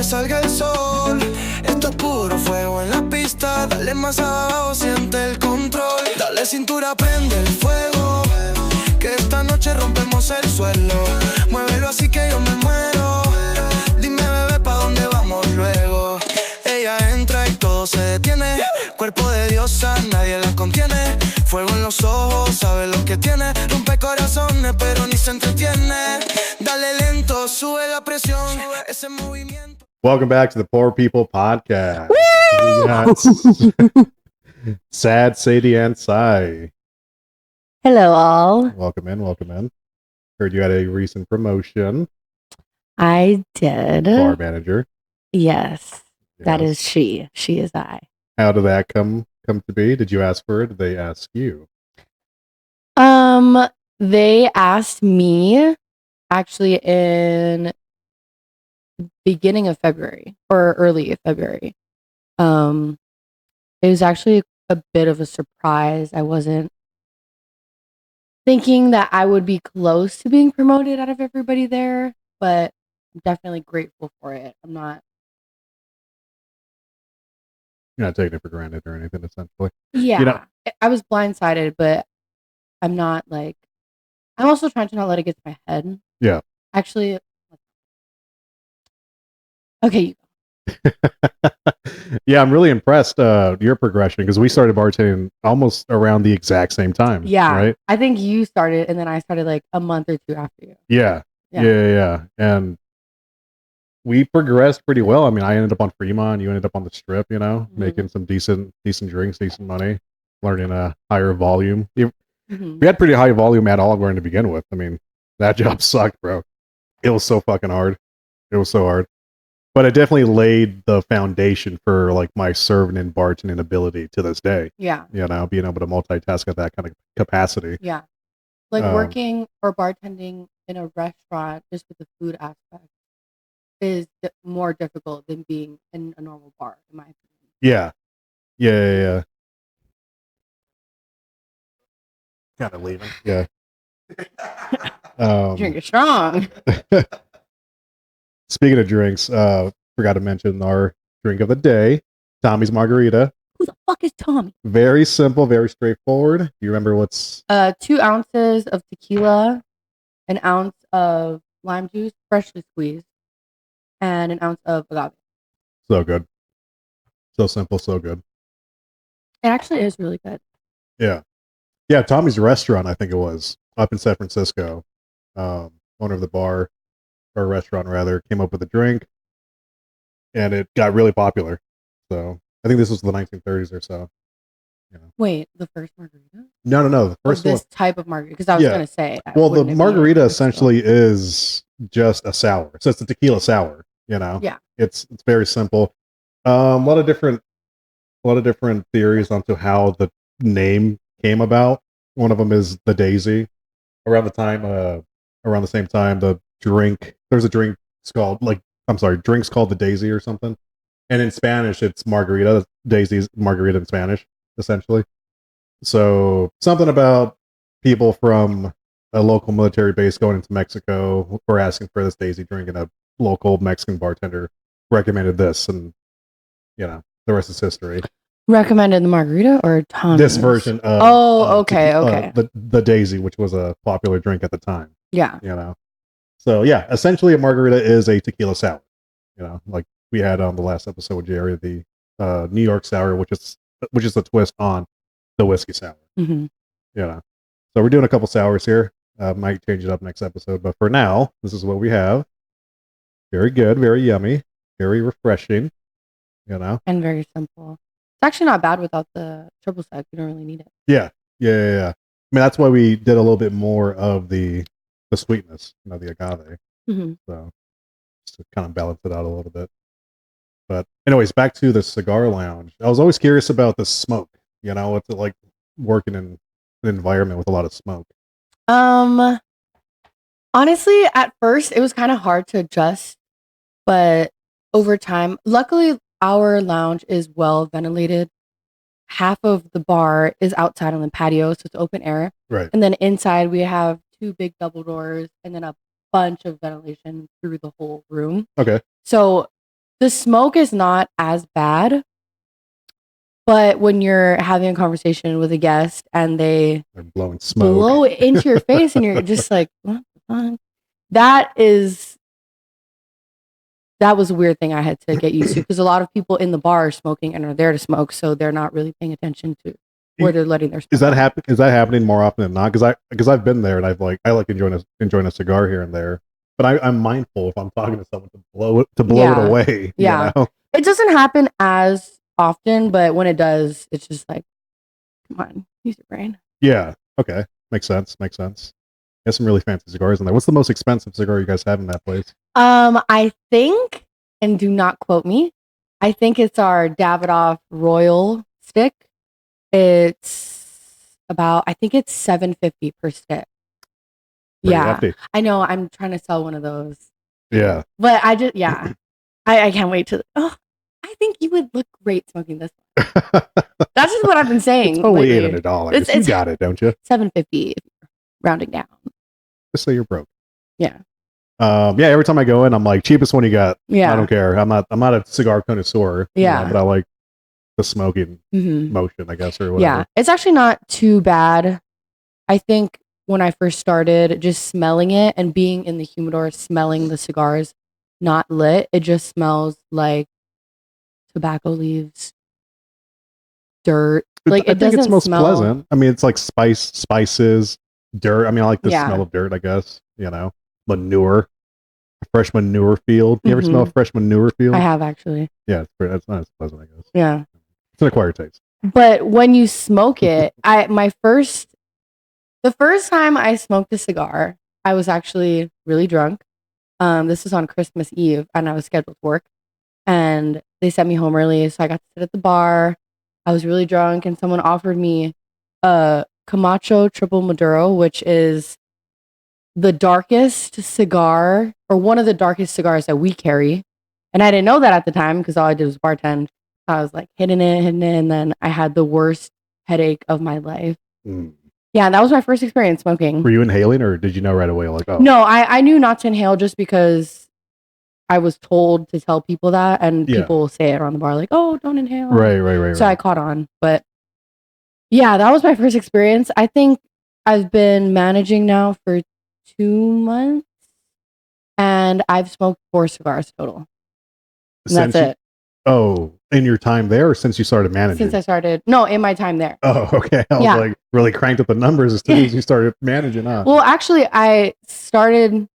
salga el sol. Esto es puro fuego en la pista. Dale más abajo, siente el control. Dale cintura, prende el fuego. Que esta noche rompemos el suelo. Muévelo así que yo me muero. Dime, bebé, ¿pa' dónde vamos luego? Ella entra y todo se detiene. Cuerpo de diosa, nadie la contiene. Fuego en los ojos, sabe lo que tiene. Rompe corazones, pero ni se entretiene. Dale lento, sube la presión. Ese movimiento. Welcome back to the Poor People Podcast. We got Sad, Sadie, and Ansai. Hello, all. Welcome in. Heard you had a recent promotion. I did. Bar manager. Yes, that is she. She is I. How did that come to be? Did you ask for it? Did they ask you? They asked me actually in beginning of February or early February. It was actually a bit of a surprise. I wasn't thinking that I would be close to being promoted out of everybody there, but I'm definitely grateful for it. You're not taking it for granted or anything, essentially. Yeah. I was blindsided, but I'm not like, I'm also trying to not let it get to my head. Yeah. Actually, okay, you go. Yeah, I'm really impressed your progression because we started bartending almost around the exact same time. Yeah. Right? I think you started and then I started like a month or two after you. Yeah. And we progressed pretty well. I mean, I ended up on Fremont, you ended up on the Strip, making some decent drinks, decent money, learning a higher volume. We had pretty high volume at Oliver to begin with. I mean, that job sucked, bro. It was so fucking hard. It was so hard. But it definitely laid the foundation for like my serving and bartending ability to this day. Yeah. Being able to multitask at that kind of capacity. Yeah. Like working or bartending in a restaurant just with the food aspect is more difficult than being in a normal bar, in my opinion. Yeah. Kind of leaving. Yeah. Drink it strong. Speaking of drinks, forgot to mention our drink of the day, Tommy's Margarita. Who the fuck is Tommy? Very simple, very straightforward. Do you remember what's 2 ounces of tequila, an ounce of lime juice, freshly squeezed, and an ounce of agave. So good. So simple, so good. It actually is really good. Yeah, Tommy's restaurant, I think it was, up in San Francisco. Owner of the bar, or restaurant rather, came up with a drink, and it got really popular. So I think this was the 1930s or so. Wait, the first margarita? No. The first one. This type of margarita, because I was going to say. Well, the margarita essentially is just a sour, so it's a tequila sour. Yeah. It's very simple. A lot of different theories onto how the name came about. One of them is the Daisy. Around the same time, the drink. There's a drink called drinks called the Daisy or something, and in Spanish it's margarita. Daisy's margarita in Spanish, essentially. So something about people from a local military base going into Mexico were asking for this Daisy drink, and a local Mexican bartender recommended this, and the rest is history. Recommended the margarita or Tommy's? This version of okay. The Daisy, which was a popular drink at the time. Yeah. So yeah, essentially a margarita is a tequila sour. Like we had on the last episode with Jerry, the New York sour, which is a twist on the whiskey sour. Mm-hmm. So we're doing a couple sours here. Might change it up next episode, but for now, this is what we have. Very good, very yummy, very refreshing. And very simple. It's actually not bad without the triple sec. You don't really need it. Yeah. I mean, that's why we did a little bit more of the sweetness, the agave. Mm-hmm. So just to kind of balance it out a little bit. But anyways, back to the cigar lounge. I was always curious about the smoke. What's it like working in an environment with a lot of smoke? Honestly, at first it was kind of hard to adjust, but over time, luckily our lounge is well ventilated. Half of the bar is outside on the patio, so it's open air. Right. And then inside we have 2 big double doors and then a bunch of ventilation through the whole room. Okay. So the smoke is not as bad, but when you're having a conversation with a guest and they're blowing smoke, blow it into your face, and you're just like, what the fuck? That was a weird thing I had to get used to, because a lot of people in the bar are smoking and are there to smoke, so they're not really paying attention to where they're letting their smoke. Is that happening more often than not? Because I've been there, and I like enjoying a cigar here and there, but I'm mindful if I'm talking to someone to blow it away. Yeah, you know? It doesn't happen as often, but when it does, it's just like, come on, use your brain. Yeah. Okay. Makes sense. There's some really fancy cigars in there. What's the most expensive cigar you guys have in that place? I think, and do not quote me, I think it's our Davidoff Royal stick. It's about, I think it's $7.50 per stick. Pretty hefty. I know. I'm trying to sell one of those. Yeah. But I just, I can't wait to, I think you would look great smoking this one. That's just what I've been saying. It's only $800. You got it, don't you? $7.50, rounding down. Just say you're broke. Yeah. Every time I go in, I'm like, cheapest one you got. Yeah. I don't care. I'm not a cigar connoisseur. Yeah. But I like the smoking motion, I guess, or whatever. Yeah. It's actually not too bad. I think when I first started, just smelling it and being in the humidor, smelling the cigars not lit, it just smells like tobacco leaves, dirt. Like, I think it smells pleasant. I mean, it's like spices, dirt. I mean, I like the smell of dirt, I guess. You know, manure, fresh manure field. You ever smell a fresh manure field? I have, actually. Yeah, that's not as pleasant, I guess. Yeah, it's an acquired taste. But when you smoke it, the first time I smoked a cigar, I was actually really drunk. This was on Christmas Eve, and I was scheduled to work, and they sent me home early, so I got to sit at the bar. I was really drunk, and someone offered me a Camacho Triple Maduro, which is the darkest cigar, or one of the darkest cigars that we carry. And I didn't know that at the time, because all I did was bartend. I was like hitting it, and then I had the worst headache of my life. Yeah, that was my first experience smoking. Were you inhaling, or did you know right away? Like, oh. No, I knew not to inhale, just because I was told to tell people that, and people will say it around the bar, like, oh, don't inhale. Right. So I caught on. But yeah, that was my first experience. I think I've been managing now for 2 months, and I've smoked 4 cigars total. And that's it. Oh, in your time there, or since you started managing? Since I started, no, in my time there. Oh, okay. I was like really cranked up the numbers as soon as you started managing. Huh? Well, actually, I started,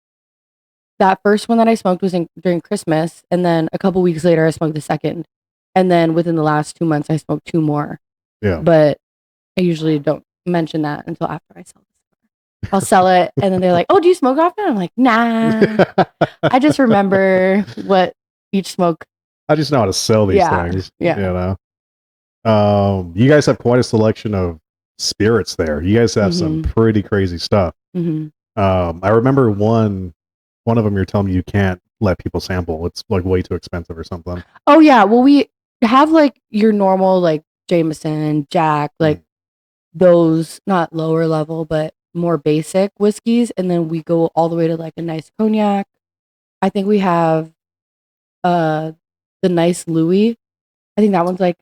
that first one that I smoked was during Christmas, and then a couple weeks later, I smoked the second, and then within the last 2 months, I smoked 2 more. Yeah. But I usually don't mention that until after I sell this. I'll sell it, and then they're like, "Oh, do you smoke often?" I'm like, "Nah, I just remember what each smoke." I just know how to sell these things. Yeah. You know. You guys have quite a selection of spirits there. You guys have some pretty crazy stuff. I remember one of them you're telling me you can't let people sample. It's like way too expensive or something. Oh yeah. Well, we have like your normal like Jameson, Jack, like those, not lower level, but more basic whiskeys, and then we go all the way to like a nice cognac. I think we have the nice Louis. I think that one's like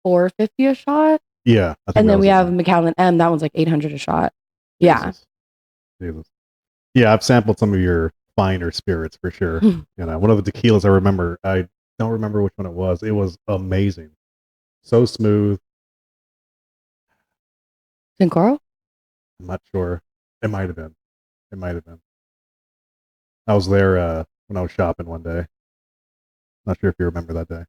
$4.50 a shot. Yeah. And then we have Macallan M. That one's like $800 a shot. Yeah. Jesus. Yeah, I've sampled some of your finer spirits for sure. You know, one of the tequilas I remember, I don't remember which one it was. It was amazing. So smooth. Sin Coro? I'm not sure. It might have been. I was there when I was shopping one day. Not sure if you remember that day.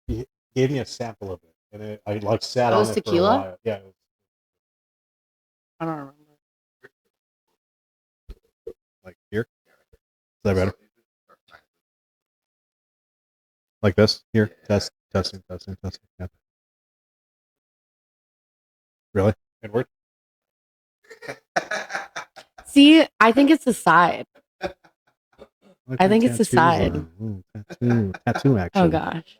He gave me a sample of it, and I like sat on it tequila? for a while. Yeah. I don't remember. Like here? Is that better? Like this? Here? Testing. Yeah. Really? Inward? See, I think it's the side. I think it's the side. Tattoo action. Oh gosh.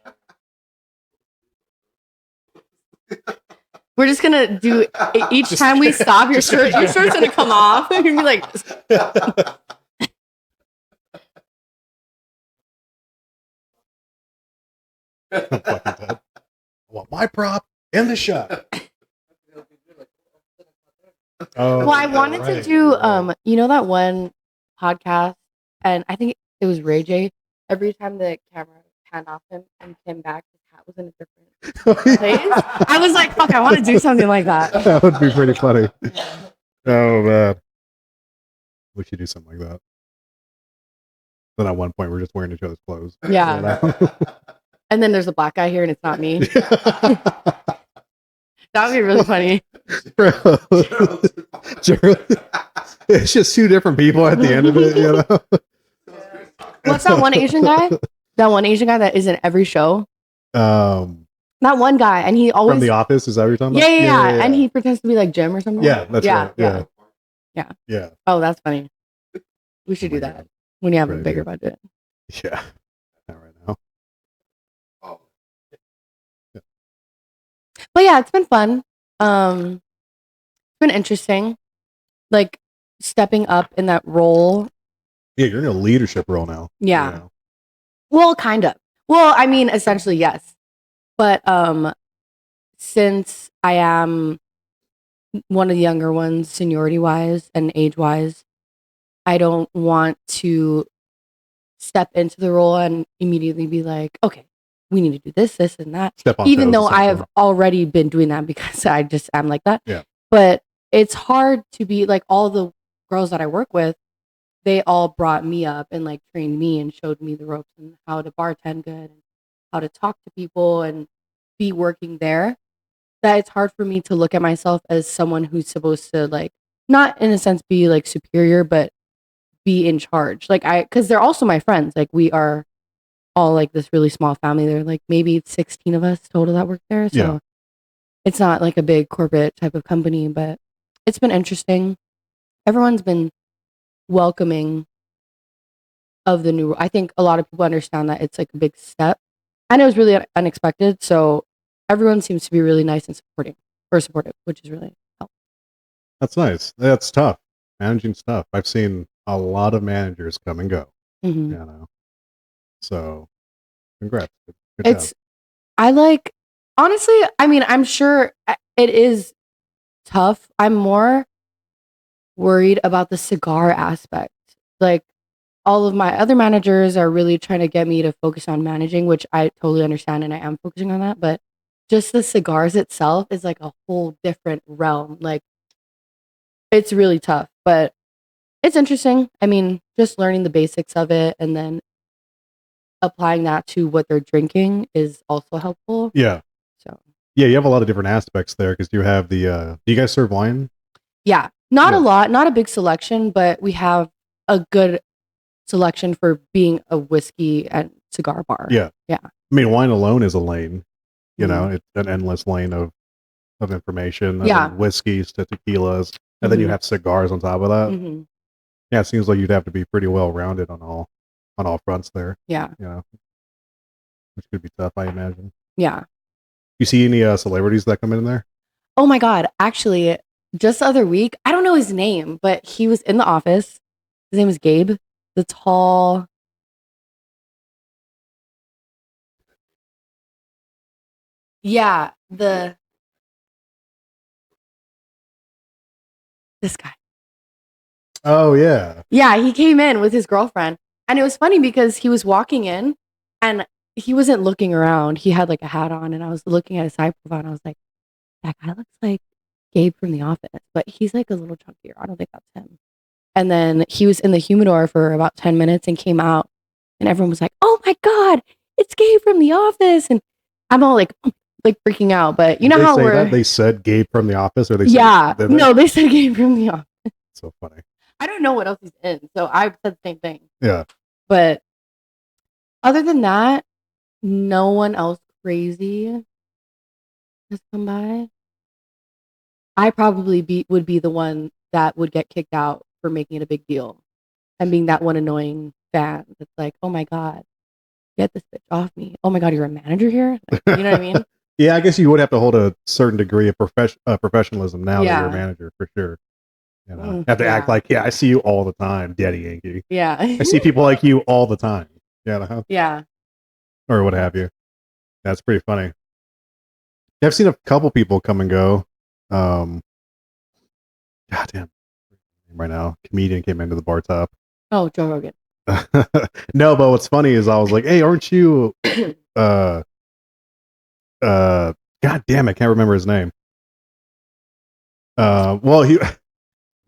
We're just gonna do each time we stop. Your shirt's gonna come off. You're gonna be like. I'm fucking dead. I want my prop in the shot. Oh, Well, I wanted to do you know that one podcast, and I think it was Ray J. Every time the camera panned off him and came back, his hat was in a different place. I was like, fuck, I want to do something like that. That would be pretty funny. Oh man. We should do something like that. Then at one point we're just wearing each other's clothes. Yeah. You know? And then there's a black guy here and it's not me. That would be really funny. Bro. It's just two different people at the end of it, you know. What's that one Asian guy? That one Asian guy that is in every show? That one guy, and he always from The Office, is that what you're talking yeah, about? yeah. And he pretends to be like Jim or something. Yeah, that's right. Yeah. Oh, that's funny. We should do that when you have a bigger budget. Yeah. Not right now. But yeah, it's been fun. It's been interesting. Like stepping up in that role. Yeah, you're in a leadership role now. Yeah. You know? Well, kind of. Well, I mean, essentially, yes. But since I am one of the younger ones, seniority wise and age wise, I don't want to step into the role and immediately be like, okay, we need to do this, this, and that. Step on Even toes, though I have essentially. already been doing that because I just am like that. Yeah. But it's hard to be like all the girls that I work with, they all brought me up and like trained me and showed me the ropes and how to bartend good and how to talk to people and be working there. That it's hard for me to look at myself as someone who's supposed to like, not in a sense be like superior, but be in charge. Like because they're also my friends. Like we are all like this really small family. There are like maybe 16 of us total that work there. So it's not like a big corporate type of company, but it's been interesting. Everyone's been welcoming of the new. I think a lot of people understand that it's like a big step, and it was really unexpected. So everyone seems to be really nice and supportive, which is really helpful. That's nice. That's tough. Managing stuff. I've seen a lot of managers come and go. Mm-hmm. You know. So, congrats. Good job. I like, honestly, I mean, I'm sure it is tough. I'm more worried about the cigar aspect. Like, all of my other managers are really trying to get me to focus on managing, which I totally understand and I am focusing on that. But just the cigars itself is like a whole different realm. Like, it's really tough, but it's interesting. I mean, just learning the basics of it and then applying that to what they're drinking is also helpful. Yeah. So yeah, you have a lot of different aspects there because you have the. Do you guys serve wine? Yeah, not a lot, not a big selection, but we have a good selection for being a whiskey and cigar bar. Yeah. Yeah. I mean, wine alone is a lane. You know, it's an endless lane of information. Yeah. Whiskeys to tequilas, and then you have cigars on top of that. Mm-hmm. Yeah, it seems like you'd have to be pretty well rounded on all fronts there. Yeah. You know, which could be tough, I imagine. Yeah. You see any celebrities that come in there? Oh my God. Actually, just the other week, I don't know his name, but he was in the office. His name is Gabe, the tall. Yeah. This guy. Oh, yeah. Yeah. He came in with his girlfriend. And it was funny because he was walking in and he wasn't looking around. He had like a hat on and I was looking at his side profile and I was like, that guy looks like Gabe from The Office, but he's like a little chunkier. I don't think that's him. And then he was in the humidor for about 10 minutes and came out and everyone was like, oh my God, it's Gabe from The Office. And I'm all like freaking out, but you know how they said Gabe from The Office, or they said, no, they said Gabe from The Office. So funny. I don't know what else he's in, so I said the same thing. Yeah. But other than that, no one else crazy has come by. I probably would be the one that would get kicked out for making it a big deal and being that one annoying fan that's like, oh my God, get this bitch off me. Oh my God, you're a manager here? Like, you know what I mean? Yeah, I guess you would have to hold a certain degree of professionalism now that you're a manager, for sure. You know, have to act like, I see you all the time, Daddy Yankee. Yeah. I see people like you all the time. You know? Yeah. Or what have you. That's pretty funny. I've seen a couple people come and go. God damn. Right now, comedian came into the bar top. Oh, Joe Rogan. No, but what's funny is I was like, hey, aren't you God damn, I can't remember his name. Well, he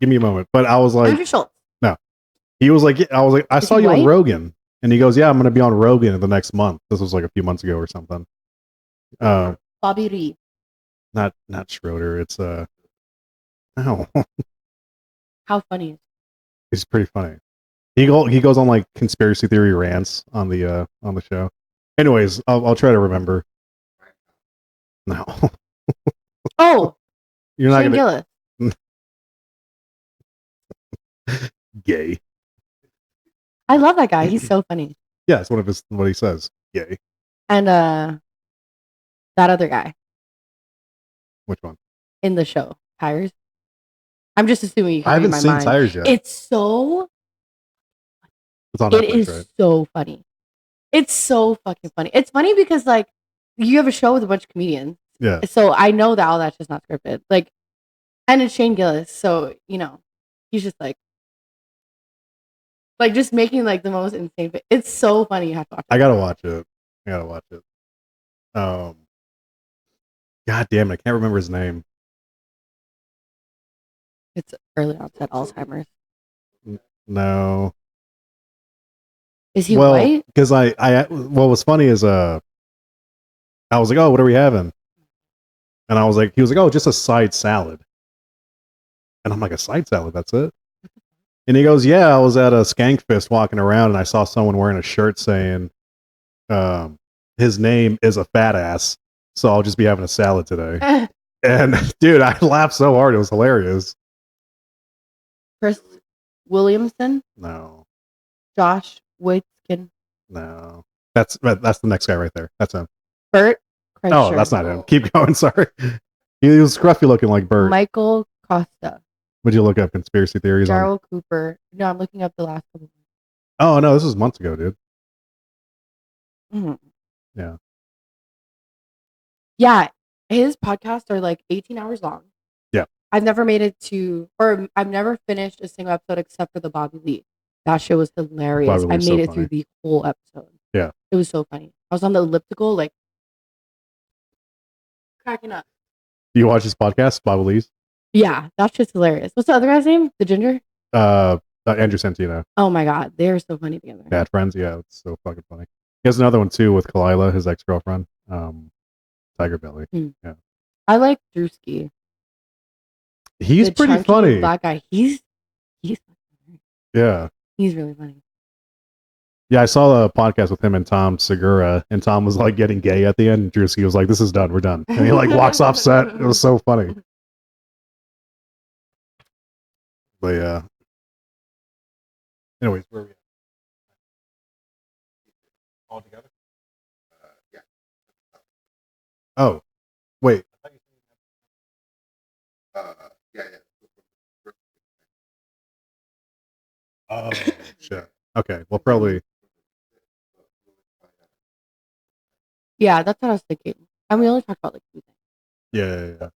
give me a moment. But I was like, Andrew Schultz. no. He was like, I was like, I Is saw he you on white? Rogan. And he goes, yeah, I'm gonna be on Rogan in the next month. This was like a few months ago or something. Bobby Ree. Not Schroeder. It's no. How funny is He's pretty funny. He goes on like conspiracy theory rants on the show. Anyways, I'll try to remember. No, Oh, you're not Shane gonna Gillis. gay. I love that guy. He's so funny. Yeah, it's one of his what he says. Gay. And that other guy Which one? in the show, Tires. I'm just assuming you can I haven't read my seen mind. Tires yet. It's on It Netflix, is right? so funny. It's so fucking funny. It's funny because like you have a show with a bunch of comedians. Yeah. So I know that all that's just not scripted. Like, and it's Shane Gillis. So, he's just like just making like the most insane. It's so funny. You have to watch it. I gotta watch it. God damn it, I can't remember his name. It's early onset Alzheimer's. No. Is he white? Because what was funny is I was like, oh, what are we having? And he was like, oh, just a side salad. And I'm like, a side salad, that's it? And he goes, yeah, I was at a Skank Fest walking around and I saw someone wearing a shirt saying his name is a fat ass, so I'll just be having a salad today. And dude, I laughed so hard, it was hilarious. Chris Williamson? No. Josh Waitzkin? No. That's the next guy right there. That's him. Bert Kreischer. Oh, that's not him. Keep going, sorry. He was scruffy looking like Bert. Michael Costa. Would you look up conspiracy theories on? Daryl Cooper. No, I'm looking up the last couple. Oh no, this was months ago, dude. Mm-hmm. Yeah. Yeah, his podcasts are like 18 hours long. Yeah. I've never I've never finished a single episode except for the Bobby Lee. That shit was hilarious. I made it through the whole episode. Yeah. It was so funny. I was on the elliptical, like cracking up. Do you watch his podcast, Bobby Lee's? Yeah, that's just hilarious. What's the other guy's name? The ginger? Andrew Santino. Oh my god, they're so funny together. Bad Friends, yeah, it's so fucking funny. He has another one too with Kalila, his ex-girlfriend. Tiger Belly. Yeah. I like Drewski. He's pretty funny. Black guy. He's yeah. He's really funny. Yeah, I saw a podcast with him and Tom Segura, and Tom was like getting gay at the end. And Drewski was like, "This is done. We're done." And he like walks off set. It was so funny. But yeah. Anyways, where are we at? All together? Yeah. Oh, wait. Yeah. Oh, shit. Okay, well, probably. Yeah, that's what I was thinking. And we only talked about like 2 things. Yeah.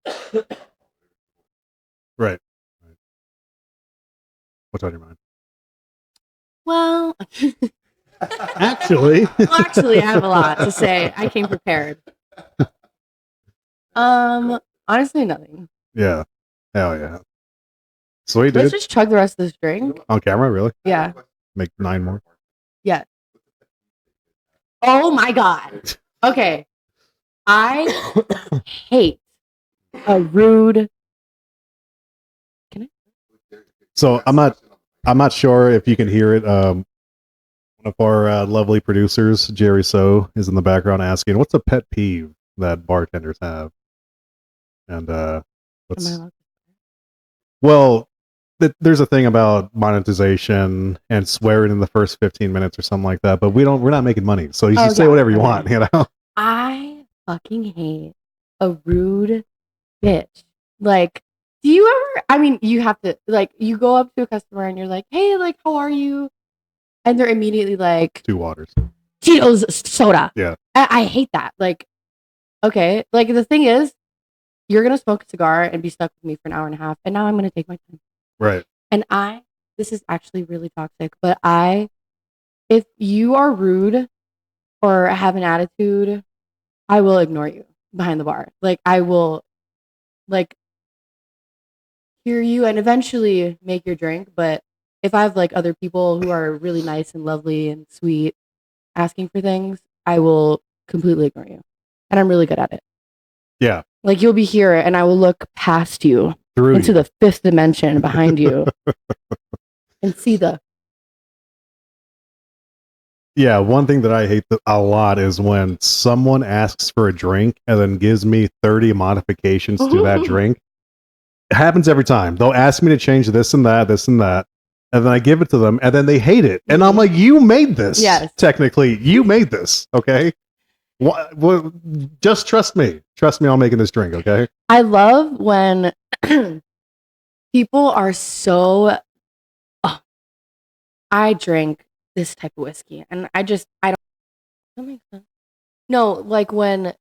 Right. What's on your mind? Well, Actually, I have a lot to say. I came prepared. Honestly, nothing. Yeah. Hell yeah. Sweet, Let's dude. just chug the rest of this drink. On camera, really? Yeah. Make 9 more. Yeah. Oh my god. Okay. I hate a rude. Can I? So I'm not sure if you can hear it. One of our lovely producers, Jerry So, is in the background asking, "What's a pet peeve that bartenders have?" And what's well, there's a thing about monetization and swearing in the first 15 minutes or something like that, but we're not making money, so you should say whatever you want, you know. I fucking hate a rude bitch. Like, do you ever? I mean, you have to like you go up to a customer and you're like, "Hey, like, how are you?" And they're immediately like, 2 waters. Tito's soda. Yeah. I hate that. Like, okay, like the thing is, you're gonna smoke a cigar and be stuck with me for an hour and a half, and now I'm gonna take my time. Right. And this is actually really toxic, but if you are rude or have an attitude, I will ignore you behind the bar. Like I will, like hear you and eventually make your drink. But if I have like other people who are really nice and lovely and sweet asking for things, I will completely ignore you. And I'm really good at it. Yeah. Like you'll be here and I will look past you Through into you. the fifth dimension behind you and see the. Yeah, one thing that I hate a lot is when someone asks for a drink and then gives me 30 modifications to that drink. It happens every time. They'll ask me to change this and that, and then I give it to them, and then they hate it. And I'm like, you made this. Yes. Technically, you made this, okay? What, just trust me. Trust me on making this drink, okay? I love when people are so, oh, I drink this type of whiskey and I don't, that makes sense. No, like when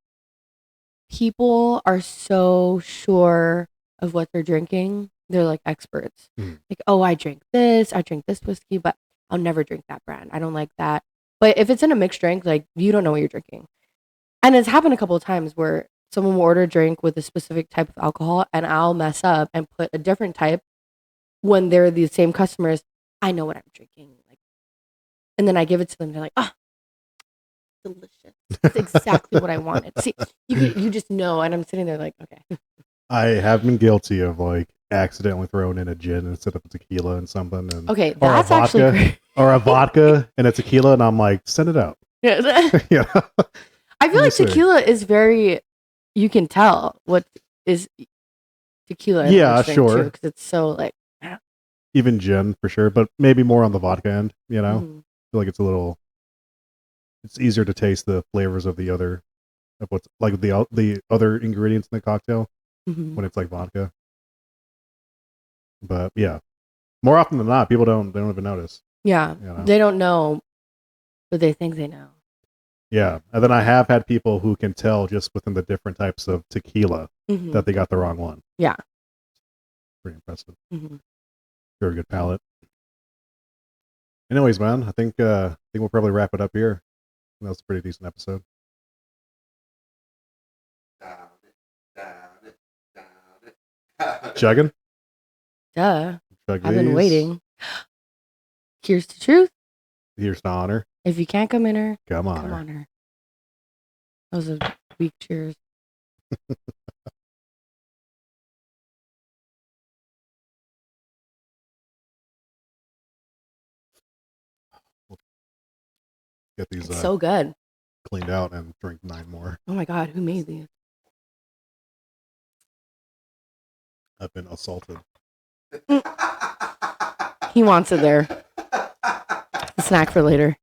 people are so sure of what they're drinking, they're like experts. Like, oh, I drink this whiskey, but I'll never drink that brand. I don't like that. But if it's in a mixed drink, like you don't know what you're drinking. And it's happened a couple of times where someone will order a drink with a specific type of alcohol and I'll mess up and put a different type when they're the same customers. I know what I'm drinking. Like, and then I give it to them. They're like, oh, delicious. That's exactly what I wanted. See, you just know. And I'm sitting there like, okay. I have been guilty of like accidentally throwing in a gin instead of a tequila and something. And, Okay, or that's a vodka, actually great. or a vodka and a tequila, and I'm like, send it out. Yeah. Yeah. I feel like tequila is very, you can tell what is tequila. Yeah, sure. Because it's so like. Even gin for sure, but maybe more on the vodka end, you know? Mm-hmm. I feel like it's easier to taste the flavors of the other, of what's like the other ingredients in the cocktail when it's like vodka. But yeah, more often than not, people don't even notice. Yeah, you know? They don't know, but they think they know. Yeah, and then I have had people who can tell just within the different types of tequila that they got the wrong one. Yeah, pretty impressive. Very good palate. Anyways, man, I think we'll probably wrap it up here. That was a pretty decent episode. Chugging? Duh. Chug I've been these. waiting. Here's the truth. Here's to honor. If you can't come in her, come on her. That was a weak cheers. Get these It's so good. Cleaned out and drink 9 more. Oh my god, who made these? I've been assaulted. He wants it there. A snack for later.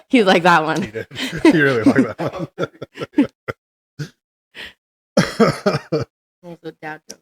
He like that one. He did. He really like that one. Also, dad joke.